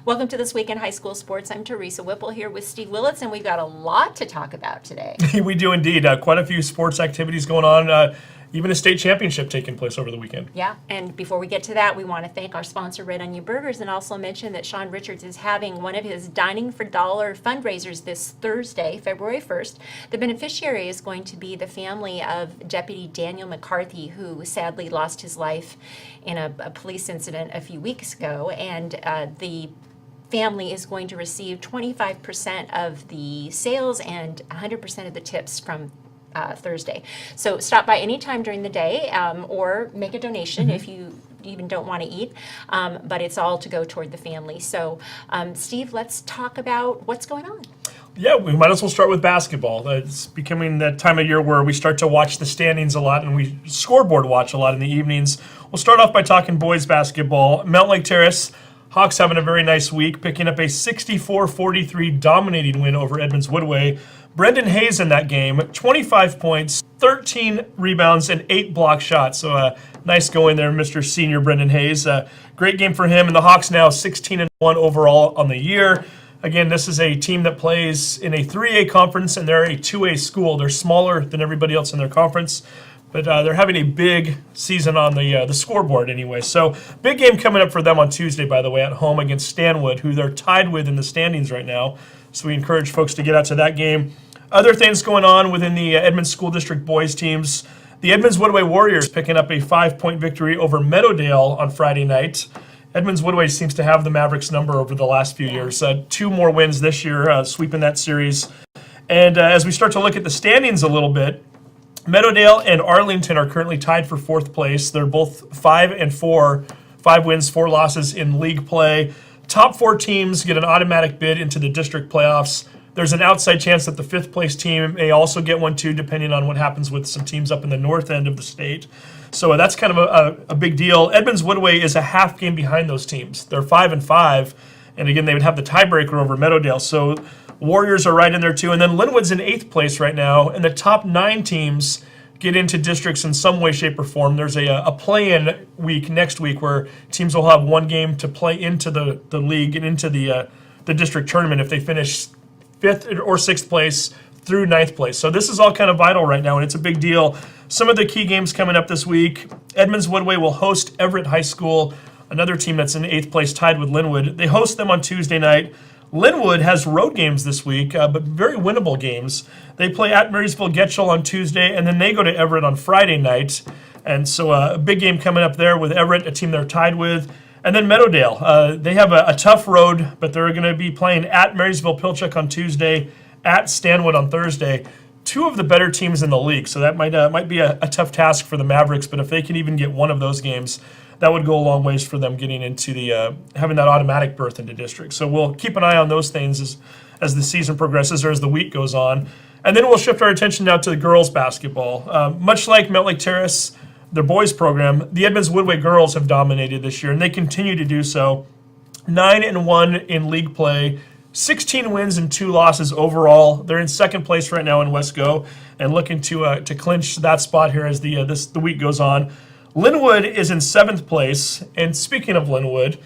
Welcome to This Week in High School Sports. I'm Teresa Whipple here with Steve Willits, and we've got a lot to talk about today. We do indeed. Quite a few sports activities going on. Even a state championship taking place over the weekend. Yeah, and before we get to that, we want to thank our sponsor, Red Onion Burgers, and also mention that Sean Richards is having one of his Dining for Dollar fundraisers this Thursday, February 1st. The beneficiary is going to be the family of Deputy Daniel McCarthy, who sadly lost his life in a police incident a few weeks ago, and the family is going to receive 25% of the sales and 100% of the tips from Thursday. So stop by anytime during the day or make a donation if you even don't want to eat, but it's all to go toward the family. So Steve, let's talk about what's going on. Yeah, we might as well start with basketball. It's becoming that time of year where we start to watch the standings a lot and we scoreboard watch a lot in the evenings. We'll start off by talking boys basketball. Mountlake Terrace, Hawks having a very nice week, picking up a 64-43 dominating win over Edmonds-Woodway. Brendan Hayes in that game, 25 points, 13 rebounds, and 8 block shots. So nice going there, Mr. Senior Brendan Hayes. Great game for him, and the Hawks now 16-1 overall on the year. Again, this is a team that plays in a 3A conference, and they're a 2A school. They're smaller than everybody else in their conference, but they're having a big season on the scoreboard anyway. So big game coming up for them on Tuesday, by the way, at home against Stanwood, who they're tied with in the standings right now. So we encourage folks to get out to that game. Other things going on within the Edmonds School District boys teams. The Edmonds-Woodway Warriors picking up a 5-point victory over Meadowdale on Friday night. Edmonds-Woodway seems to have the Mavericks number over the last few years. 2 more wins this year, sweeping that series. And as we start to look at the standings a little bit, Meadowdale and Arlington are currently tied for 4th place. They're both 5-4, 5 wins, 4 losses in league play. Top 4 teams get an automatic bid into the district playoffs. There's an outside chance that the 5th place team may also get one too, depending on what happens with some teams up in the north end of the state. So that's kind of a big deal. Edmonds-Woodway is a half game behind those teams. They're 5-5, and again, they would have the tiebreaker over Meadowdale. So Warriors are right in there too. And then Linwood's in 8th place right now, and the top 9 teams get into districts in some way, shape, or form. There's a play-in week next week where teams will have one game to play into the league and into the district tournament if they finish 5th or 6th place through 9th place. So this is all kind of vital right now, and it's a big deal. Some of the key games coming up this week. Edmonds-Woodway will host Everett High School, another team that's in 8th place tied with Linwood. They host them on Tuesday night. Linwood has road games this week, but very winnable games. They play at Marysville-Getchell on Tuesday, and then they go to Everett on Friday night. And so a big game coming up there with Everett, a team they're tied with. And then Meadowdale, they have a tough road, but they're going to be playing at Marysville-Pilchuck on Tuesday, at Stanwood on Thursday. 2 of the better teams in the league, so that might be a tough task for the Mavericks, but if they can even get one of those games, that would go a long ways for them getting into the having that automatic berth into district. So we'll keep an eye on those things as the season progresses or as the week goes on. And then we'll shift our attention now to the girls basketball. Much like Mountlake Terrace, their boys program, the Edmonds-Woodway girls have dominated this year, and they continue to do so. 9-1 in league play, 16 wins and 2 losses overall. They're in 2nd place right now in Wesco and looking to clinch that spot here as the week goes on. Linwood is in 7th place, and speaking of Linwood,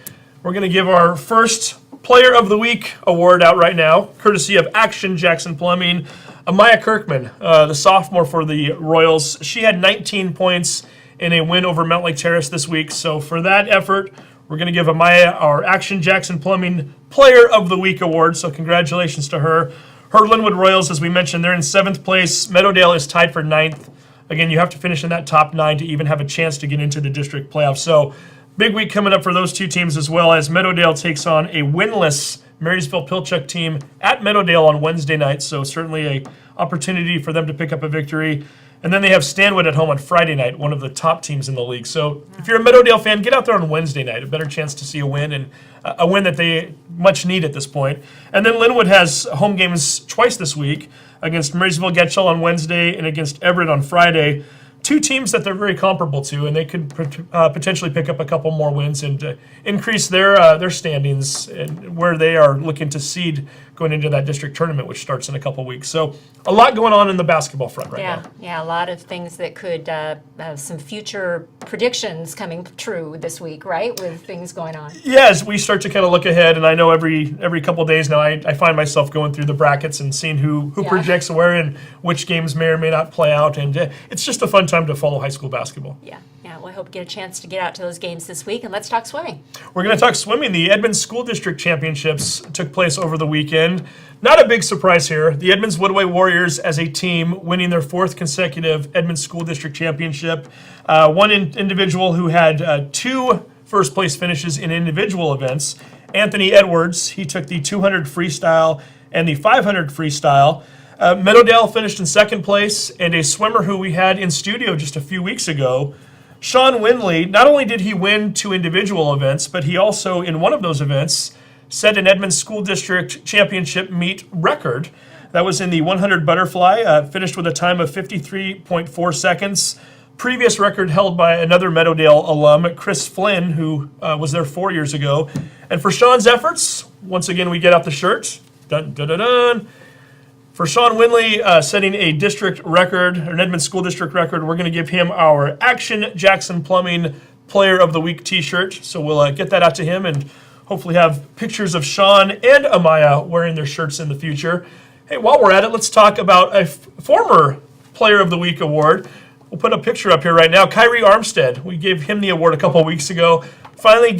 we're going to give our first Player of the Week award out right now, courtesy of Action Jackson Plumbing. Amaya Kirkman, the sophomore for the Royals, she had 19 points in a win over Mountlake Terrace this week. So for that effort, we're going to give Amaya our Action Jackson Plumbing Player of the Week award. So congratulations to her. Her Linwood Royals, as we mentioned, they're in 7th place. Meadowdale is tied for 9th. Again, you have to finish in that top 9 to even have a chance to get into the district playoffs. So big week coming up for those 2 teams, as well as Meadowdale takes on a winless Marysville-Pilchuck team at Meadowdale on Wednesday night. So certainly a opportunity for them to pick up a victory. And then they have Stanwood at home on Friday night, one of the top teams in the league. So if you're a Meadowdale fan, get out there on Wednesday night. A better chance to see a win, and a win that they much need at this point. And then Linwood has home games twice this week against Marysville-Getchell on Wednesday and against Everett on Friday. 2 teams that they're very comparable to, and they could potentially pick up a couple more wins and increase their standings and where they are looking to seed going into that district tournament, which starts in a couple weeks. So a lot going on in the basketball front right now. Yeah, a lot of things that could have some future predictions coming true this week, right? With things going on. Yeah, as we start to kind of look ahead, and I know every couple of days now, I find myself going through the brackets and seeing who Yeah. projects where and which games may or may not play out, and it's just a fun time to follow high school basketball. Yeah. Well, I hope you get a chance to get out to those games this week, and let's talk swimming. We're going to talk swimming. The Edmonds School District Championships took place over the weekend. Not a big surprise here. The Edmonds-Woodway Warriors, as a team, winning their 4th consecutive Edmonds School District Championship. One individual who had 2 first-place finishes in individual events. Anthony Edwards, he took the 200 freestyle and the 500 freestyle. Meadowdale finished in 2nd place, and a swimmer who we had in studio just a few weeks ago, Sean Winley, not only did he win 2 individual events, but he also, in one of those events, set an Edmonds School District Championship meet record. That was in the 100 butterfly, finished with a time of 53.4 seconds. Previous record held by another Meadowdale alum, Chris Flynn, who was there 4 years ago. And for Sean's efforts, once again, we get out the shirt. Dun, dun, dun, dun. For Sean Winley, setting a district record, or an Edmonds School District record, we're going to give him our Action Jackson Plumbing Player of the Week t-shirt. So we'll get that out to him and hopefully have pictures of Sean and Amaya wearing their shirts in the future. Hey, while we're at it, let's talk about a former Player of the Week award. We'll put a picture up here right now. Kyrie Armstead, we gave him the award a couple of weeks ago. Finally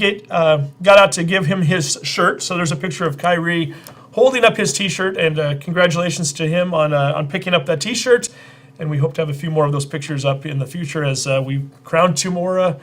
got out to give him his shirt. So there's a picture of Kyrie holding up his t-shirt, and congratulations to him on picking up that t-shirt. And we hope to have a few more of those pictures up in the future as we crown 2 more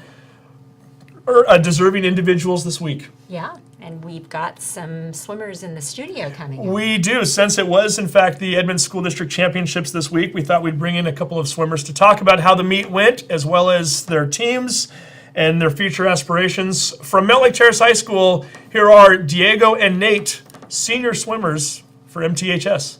deserving individuals this week. Yeah, and we've got some swimmers in the studio coming in. We do. Since it was, in fact, the Edmonds School District Championships this week, we thought we'd bring in a couple of swimmers to talk about how the meet went, as well as their teams and their future aspirations. From Mountlake Terrace High School, here are Diego and Nate, senior swimmers for MTHS.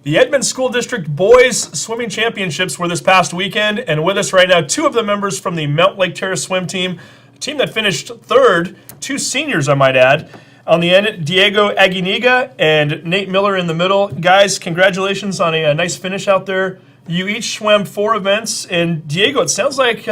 The Edmonds School District Boys Swimming Championships were this past weekend, and with us right now, 2 of the members from the Mountlake Terrace swim team, a team that finished 3rd, 2 seniors, I might add. On the end, Diego Aguiniga and Nate Miller in the middle. Guys, congratulations on a nice finish out there. You each swam 4 events, and Diego, it sounds like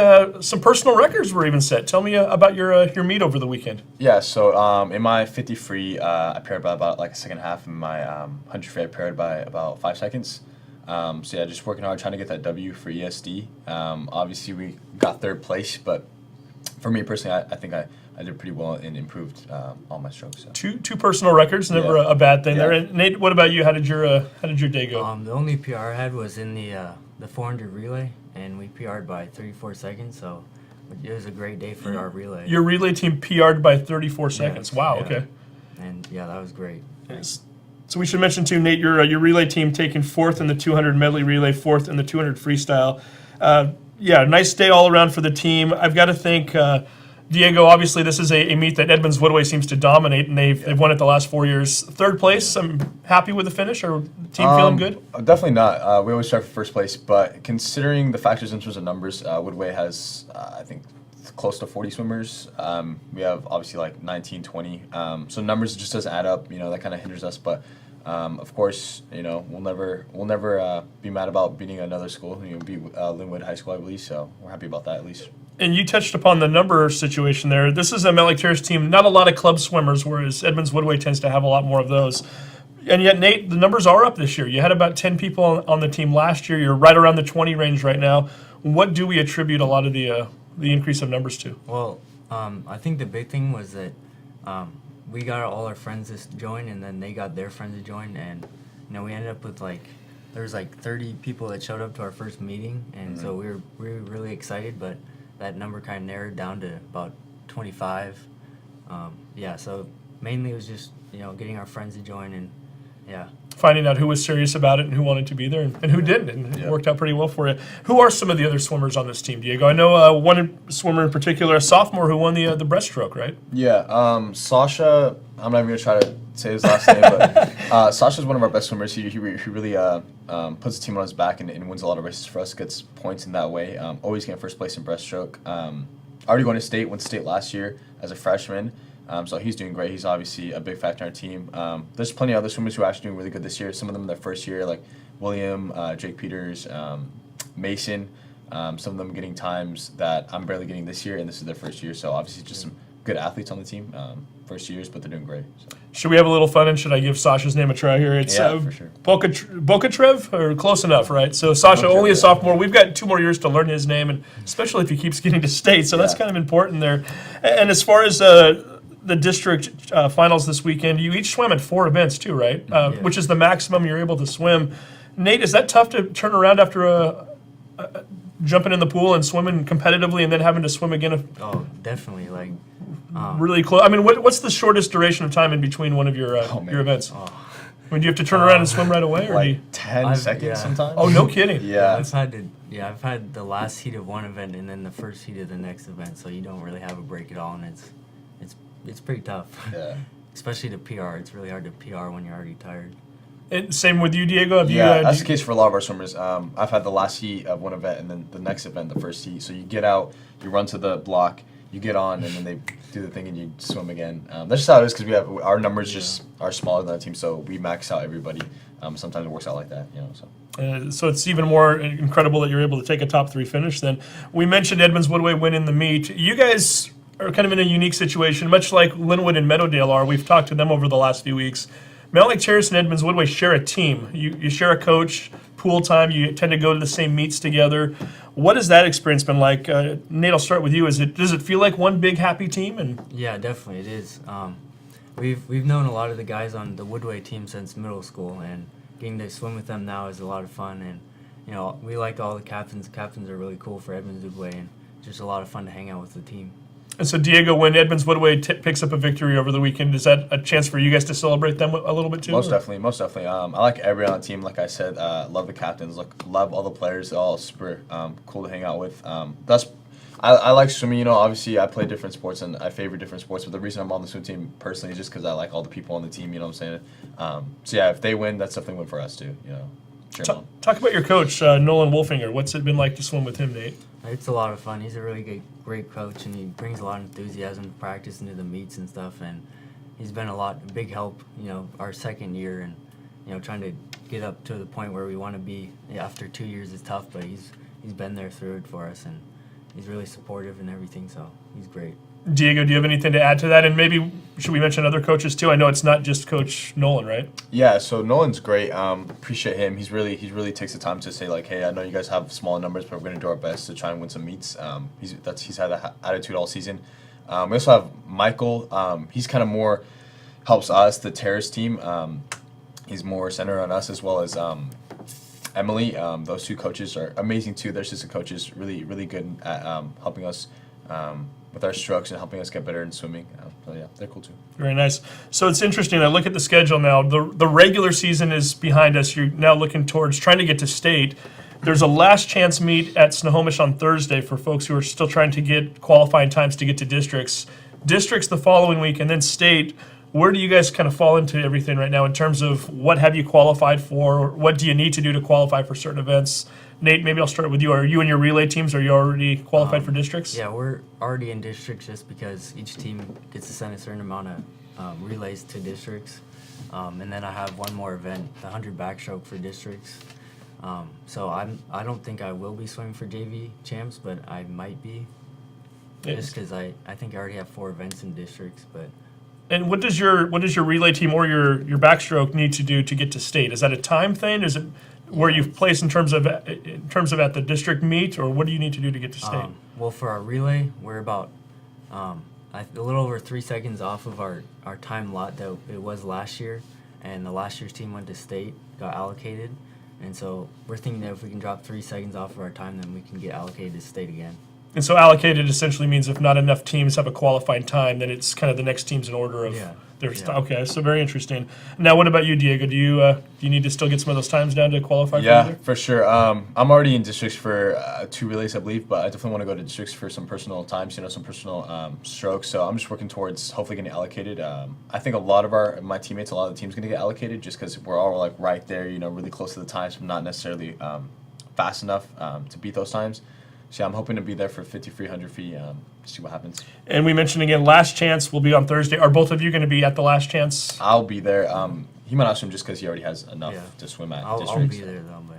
some personal records were even set. Tell me about your meet over the weekend. Yeah, so in my 50 free, I paired by about like a second half. In my 100 free, I paired by about 5 seconds. So yeah, just working hard, trying to get that W for ESD. Obviously, we got 3rd place, but for me personally, I think I did pretty well and improved all my strokes. So. Two personal records, never a bad thing there. And Nate, what about you? How did your day go? The only PR I had was in the 400 relay, and we PR'd by 34 seconds. So it was a great day for our relay. Your relay team PR'd by 34 seconds. Yes, Wow. yeah. Okay. And yeah, that was great. Yes. So we should mention too, Nate, your relay team taking 4th in the 200 medley relay, 4th in the 200 freestyle. Yeah, nice day all around for the team. I've got to thank Diego. Obviously, this is a meet that Edmonds-Woodway seems to dominate, and they've won it the last 4 years. 3rd place. I'm happy with the finish. Or the team feeling good? Definitely not. We always strive for 1st place, but considering the factors in terms of numbers, Woodway has I think close to 40 swimmers. We have obviously like 19, 20. So numbers just doesn't add up. That kind of hinders us, but. Of course, we'll never be mad about beating another school. Beat Linwood High School, I believe. So we're happy about that at least. And you touched upon the number situation there. This is a Mountlake Terrace team, not a lot of club swimmers, whereas Edmonds-Woodway tends to have a lot more of those. And yet, Nate, the numbers are up this year. You had about 10 people on the team last year. You're right around the 20 range right now. What do we attribute a lot of the increase of numbers to? Well, I think the big thing was that we got all our friends to join, and then they got their friends to join, and we ended up with there was 30 people that showed up to our first meeting, and so we were really excited, but that number kind of narrowed down to about 25. So mainly it was just getting our friends to join, and finding out who was serious about it and who wanted to be there and who didn't, and it worked out pretty well for you. Who are some of the other swimmers on this team, Diego? I know one swimmer in particular, a sophomore, who won the breaststroke, right? Yeah, Sasha, I'm not even going to try to say his last name, but Sasha's one of our best swimmers. He really puts the team on his back and wins a lot of races for us, gets points in that way. Always getting 1st place in breaststroke. Already going to state, went to state last year as a freshman. So he's doing great. He's obviously a big factor in our team. There's plenty of other swimmers who are actually doing really good this year. Some of them in their 1st year, like William, Jake Peters, Mason. Some of them getting times that I'm barely getting this year, and this is their first year. So obviously, just some good athletes on the team, first years, but they're doing great. So. Should we have a little fun, and should I give Sasha's name a try here? It's Yeah, for sure. Bokatrev, or close enough, right? So Sasha, only a sophomore. We've got 2 more years to learn his name, and especially if he keeps getting to state, so that's kind of important there. And as far as the district finals this weekend, you each swam at 4 events too, right? Which is the maximum you're able to swim. Nate, is that tough to turn around after jumping in the pool and swimming competitively and then having to swim again? Oh, definitely. Like, Really close. I mean, what's the shortest duration of time in between one of your events? I mean, do you have to turn around and swim right away, or do Like you? 10 seconds sometimes. Oh, no kidding. Yeah. I've had the last heat of one event and then the first heat of the next event, so you don't really have a break at all, and it's pretty tough. Yeah. Especially to PR. It's really hard to PR when you're already tired. And same with you, Diego. Have Yeah, you, that's the case for a lot of our swimmers. I've had the last heat of one event and then the next event, the first heat. So you get out, you run to the block, you get on, and then they do the thing and you swim again. That's just how it is because we have our numbers just are smaller than the team, so we max out everybody. Sometimes it works out like that, you know. So it's even more incredible that you're able to take a top 3 finish. Then we mentioned Edmonds-Woodway winning the meet. You guys are kind of in a unique situation, much like Linwood and Meadowdale are. We've talked to them over the last few weeks. Mountlake Terrace and Edmonds-Woodway share a team. You share a coach, pool time. You tend to go to the same meets together. What has that experience been like? Nate, I'll start with you. Does it feel like one big happy team? And Yeah, definitely it is. We've known a lot of the guys on the Woodway team since middle school, and getting to swim with them now is a lot of fun. And you know, we like all the captains. The captains are really cool for Edmonds-Woodway, and just a lot of fun to hang out with the team. And so, Diego, when Edmonds-Woodway picks up a victory over the weekend, is that a chance for you guys to celebrate them a little bit too? Most definitely. I like everyone on the team. Like I said, love the captains. Love all the players. They're all super cool to hang out with. I like swimming. You know, obviously I play different sports and I favor different sports. But the reason I'm on the swim team personally is just because I like all the people on the team. You know what I'm saying? So yeah, if they win, that's definitely a win for us too. You know. Talk about your coach, Nolan Wolfinger. What's it been like to swim with him, Nate? It's a lot of fun. He's a really great coach, and he brings a lot of enthusiasm to practice into the meets and stuff. And he's been a big help. You know, our second year, and you know, trying to get up to the point where we want to be after 2 years is tough. But he's been there through it for us, and he's really supportive and everything. So he's great. Diego, do you have anything to add to that? And maybe should we mention other coaches too? I know it's not just Coach Nolan, right? Yeah, so Nolan's great. Appreciate him. He really takes the time to say like, hey, I know you guys have small numbers, but we're going to do our best to try and win some meets. He's had that attitude all season. We also have Michael. He's kind of more helps us, the Terrace team. He's more centered on us, as well as Emily. Those 2 coaches are amazing too. They're assistant coaches, really good at helping us with our strokes and helping us get better in swimming. So yeah, they're cool too. Very nice. So it's interesting. I look at the schedule now. The regular season is behind us. You're now looking towards trying to get to state. There's a last chance meet at Snohomish on Thursday for folks who are still trying to get qualifying times to get to districts. Districts the following week, and then state. Where do you guys kind of fall into everything right now in terms of what have you qualified for? What do you need to do to qualify for certain events? Nate, maybe I'll start with you. Are you and your relay teams, are you already qualified for districts? Yeah, we're already in districts just because each team gets to send a certain amount of relays to districts. And then I have one more event, the 100 backstroke for districts. So I don't think I will be swimming for JV champs, but I might be. Just because I think I already have 4 events in districts, but. And what does your relay team or your backstroke need to do to get to state? Is that a time thing? Is it where you've placed in terms of at the district meet, or what do you need to do to get to state? Well, for our relay, we're about a little over 3 seconds off of our time lot that it was last year, and the last year's team went to state, got allocated, and so we're thinking that if we can drop 3 seconds off of our time, then we can get allocated to state again. And so allocated essentially means if not enough teams have a qualifying time, then it's kind of the next teams in order of their stuff. Okay, so very interesting. Now, what about you, Diego? Do you need to still get some of those times down to qualify? Yeah, for sure. I'm already in districts for 2 relays, I believe, but I definitely want to go to districts for some personal times, some personal strokes. So I'm just working towards hopefully getting allocated. I think a lot of my teammates, a lot of the teams going to get allocated just because we're all like right there, really close to the times, but not necessarily fast enough to beat those times. So yeah, I'm hoping to be there for 50 free, 100 free, see what happens. And we mentioned again, last chance will be on Thursday. Are both of you going to be at the last chance? I'll be there. He might not swim just because he already has enough to swim at districts. I'll be there though, but.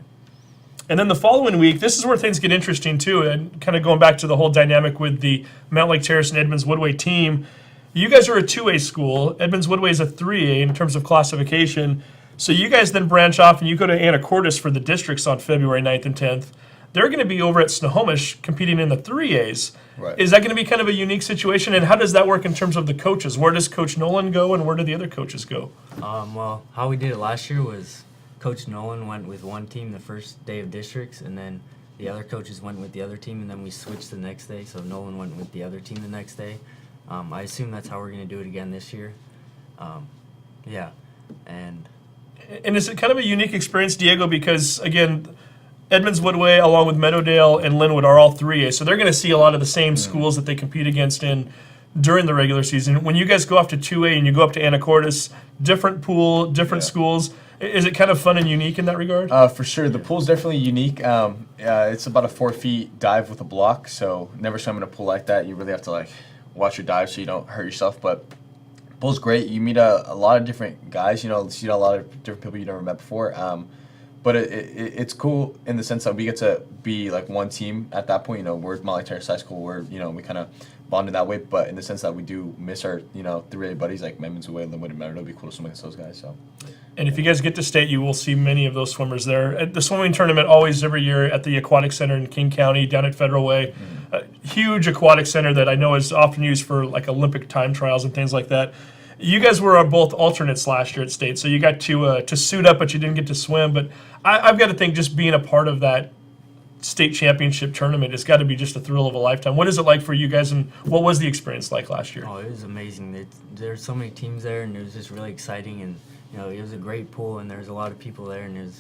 And then the following week, this is where things get interesting too, and kind of going back to the whole dynamic with the Mountlake Terrace and Edmonds-Woodway team. You guys are a 2A school. Edmonds-Woodway is a 3A in terms of classification. So you guys then branch off and you go to Anacortes for the districts on February 9th and 10th. They're going to be over at Snohomish competing in the 3As. Right. Is that going to be kind of a unique situation? And how does that work in terms of the coaches? Where does Coach Nolan go and where do the other coaches go? Well, how we did it last year was Coach Nolan went with one team the first day of districts, and then the other coaches went with the other team, and then we switched the next day. So Nolan went with the other team the next day. I assume that's how we're going to do it again this year. Yeah, and is it kind of a unique experience, Diego? Because, again, Edmonds-Woodway, along with Meadowdale and Linwood, are all 3A. So they're going to see a lot of the same schools that they compete against in during the regular season. When you guys go off to 2A and you go up to Anacortes, different pool, different schools, is it kind of fun and unique in that regard? For sure. The pool's definitely unique. It's about a 4 feet dive with a block, so never swim in a pool like that. You really have to watch your dive so you don't hurt yourself. But pool's great. You meet a lot of different guys. See a lot of different people you never met before. But it's cool in the sense that we get to be one team at that point. We're Mountlake Terrace High School. We kind of bonded that way. But in the sense that we do miss our 3A buddies like Edmonds-Woodway, Linwood, and Meadowdale. It'd be cool to swim against those guys. So. And if you guys get to state, you will see many of those swimmers there. At the swimming tournament, always every year at the Aquatic Center in King County, down at Federal Way. A huge aquatic center that I know is often used for Olympic time trials and things like that. You guys were both alternates last year at state, so you got to suit up, but you didn't get to swim. But I've got to think just being a part of that state championship tournament has got to be just a thrill of a lifetime. What is it like for you guys, and what was the experience like last year? Oh, it was amazing. There's so many teams there, and it was just really exciting. And it was a great pool, and there was a lot of people there, and it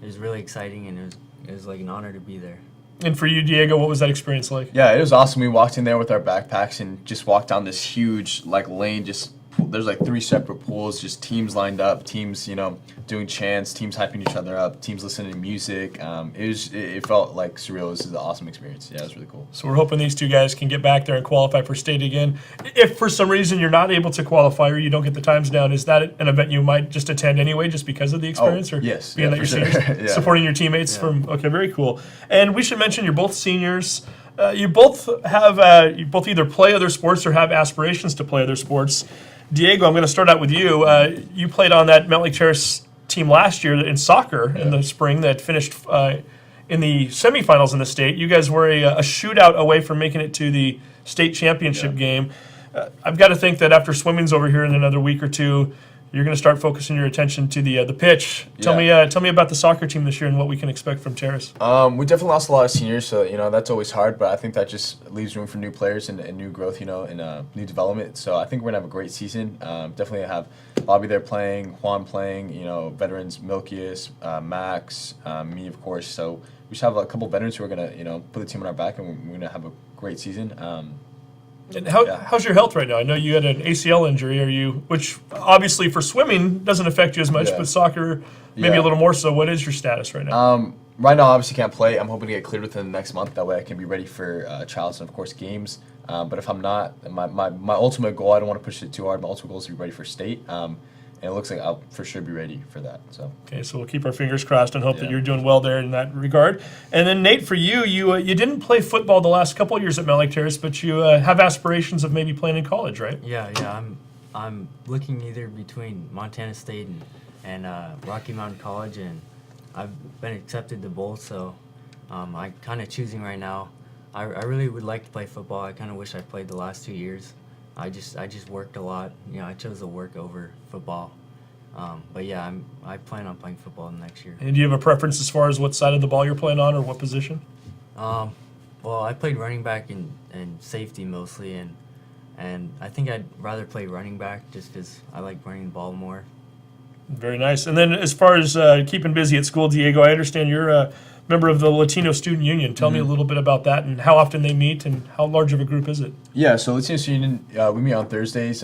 was really exciting, and it was like an honor to be there. And for you, Diego, what was that experience like? Yeah, it was awesome. We walked in there with our backpacks and just walked down this huge lane. There's 3 separate pools, just teams lined up, teams doing chants, teams hyping each other up, teams listening to music. It felt surreal. This is an awesome experience. Yeah, it was really cool. So we're hoping these two guys can get back there and qualify for state again. If for some reason you're not able to qualify or you don't get the times down, is that an event you might just attend anyway, just because of the experience? Oh, or yes, being that you're for seniors, sure. supporting your teammates from? Okay, very cool. And we should mention you're both seniors. You both have you both either play other sports or have aspirations to play other sports. Diego, I'm going to start out with you. You played on that Mountlake Terrace team last year in soccer in the spring that finished in the semifinals in the state. You guys were a shootout away from making it to the state championship game. I've got to think that after swimming's over here in another week or two, you're going to start focusing your attention to the pitch. Tell me about the soccer team this year and what we can expect from Terrace. We definitely lost a lot of seniors, so that's always hard. But I think that just leaves room for new players and new growth, and new development. So I think we're gonna have a great season. Definitely have Bobby there playing, Juan playing, veterans Milkius, Max, me of course. So we should have a couple veterans who are gonna put the team on our back, and we're gonna have a great season. And how's your health right now? I know you had an ACL injury. Which obviously for swimming doesn't affect you as much, but soccer maybe a little more so. What is your status right now? Right now, I obviously can't play. I'm hoping to get cleared within the next month. That way, I can be ready for trials and of course games. But if I'm not, my ultimate goal, I don't want to push it too hard. My ultimate goal is to be ready for state. And it looks like I'll for sure be ready for that. So okay, so we'll keep our fingers crossed and hope that you're doing well there in that regard. And then Nate, for you you didn't play football the last couple of years at Mountlake Terrace, but you have aspirations of maybe playing in college, right? Yeah. I'm looking either between Montana State and Rocky Mountain College, and I've been accepted to both. So I'm kind of choosing right now. I really would like to play football. I kind of wish I played the last 2 years. I just worked a lot. I chose to work over football. But yeah, I plan on playing football next year. And do you have a preference as far as what side of the ball you're playing on or what position? Well, I played running back and safety mostly, and I think I'd rather play running back just because I like running the ball more. Very nice. And then as far as keeping busy at school, Diego, I understand you're a member of the Latino Student Union. Tell me a little bit about that and how often they meet and how large of a group is it? Yeah, so Latino Student Union, we meet on Thursdays.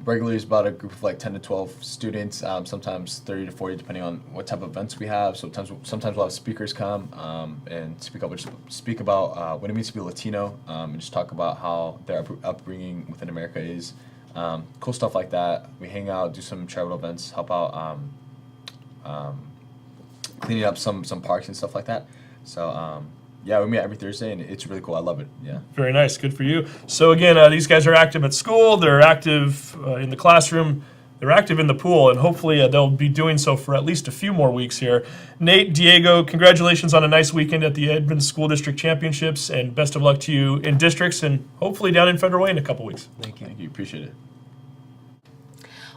Regularly it's about a group of 10 to 12 students, sometimes 30 to 40 depending on what type of events we have. So sometimes we'll have speakers come and speak about what it means to be Latino and just talk about how their upbringing within America is. Cool stuff like that. We hang out, do some charitable events, help out cleaning up some parks and stuff like that. So yeah, we meet every Thursday, and it's really cool. I love it. Yeah. Very nice. Good for you. So again, these guys are active at school. They're active in the classroom. They're active in the pool, and hopefully they'll be doing so for at least a few more weeks here. Nate, Diego, congratulations on a nice weekend at the Edmonds School District Championships, and best of luck to you in districts and hopefully down in Federal Way in a couple weeks. Thank you. Thank you. Appreciate it.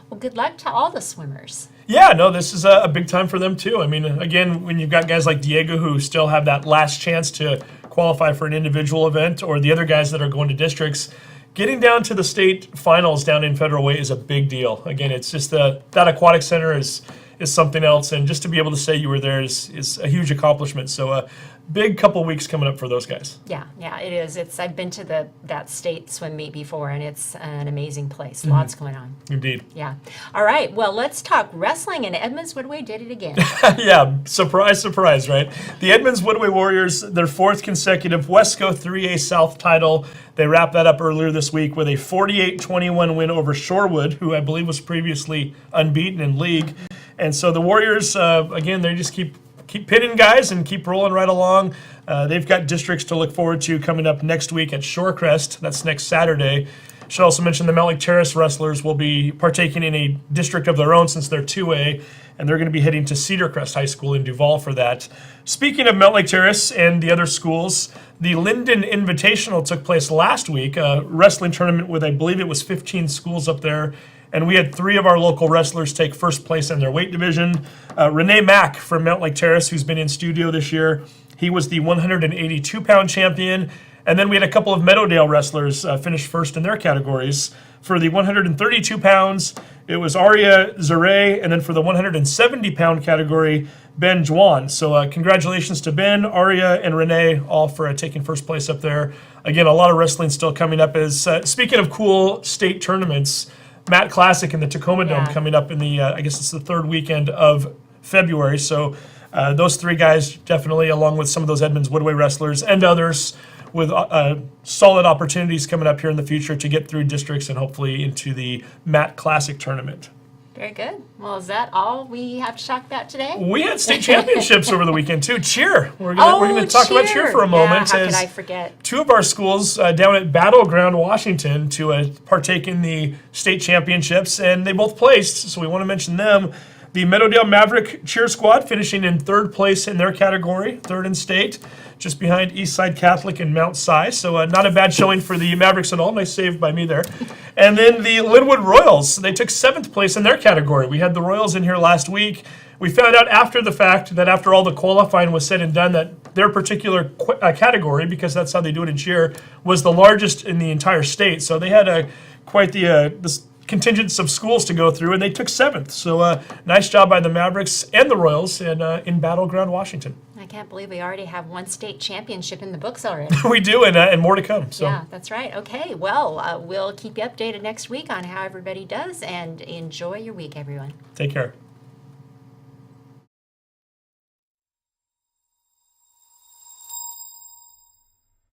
Well, good luck to all the swimmers. Yeah, no, this is a big time for them too. I mean, again, when you've got guys like Diego who still have that last chance to qualify for an individual event, or the other guys that are going to districts, getting down to the state finals down in Federal Way is a big deal. Again, it's just that aquatic center is something else, and just to be able to say you were there is a huge accomplishment. So a big couple weeks coming up for those guys. Yeah, it is. I've been to that state swim meet before, and it's an amazing place. Lots going on. Indeed. Yeah. All right. Well, let's talk wrestling, and Edmonds-Woodway did it again. Yeah, surprise, surprise, right? The Edmonds-Woodway Warriors, their fourth consecutive Wesco 3A South title. They wrapped that up earlier this week with a 48-21 win over Shorewood, who I believe was previously unbeaten in league. And so the Warriors, again, they just keep pitting guys and keep rolling right along. They've got districts to look forward to coming up next week at Shorecrest. That's next Saturday. Should also mention the Mountlake Terrace wrestlers will be partaking in a district of their own since they're 2A, and they're going to be heading to Cedar Crest High School in Duval for that. Speaking of Mountlake Terrace and the other schools, the Linden Invitational took place last week, a wrestling tournament with, I believe it was 15 schools up there, and we had 3 of our local wrestlers take first place in their weight division. Renee Mack from Mountlake Terrace, who's been in studio this year, he was the 182-pound champion. And then we had a couple of Meadowdale wrestlers finish first in their categories. For the 132 pounds, it was Aria Zare, and then for the 170-pound category, Ben Juan. So congratulations to Ben, Aria, and Renee, all for taking first place up there. Again, a lot of wrestling still coming up. As speaking of cool state tournaments, Matt Classic in the Tacoma Dome coming up in the, I guess it's the third weekend of February. So those 3 guys definitely, along with some of those Edmonds-Woodway wrestlers and others, with solid opportunities coming up here in the future to get through districts and hopefully into the Matt Classic tournament. Very good. Well, is that all we have to talk about today? We had state championships over the weekend too. Cheer. We're gonna talk about cheer for a moment. Yeah, how could I forget? 2 of our schools down at Battleground, Washington, to partake in the state championships, and they both placed. So we want to mention them. The Meadowdale Maverick cheer squad finishing in 3rd place in their category, 3rd in state, just behind Eastside Catholic and Mount Si. So not a bad showing for the Mavericks at all. Nice save by me there. And then the Linwood Royals, they took 7th place in their category. We had the Royals in here last week. We found out after the fact that after all the qualifying was said and done that their particular category, because that's how they do it in cheer, was the largest in the entire state. So they had quite the contingents of schools to go through, and they took 7th. So nice job by the Mavericks and the Royals in Battleground, Washington. I can't believe we already have one state championship in the books already. We do, and more to come. So. Yeah, that's right. Okay, well, we'll keep you updated next week on how everybody does, and enjoy your week, everyone. Take care.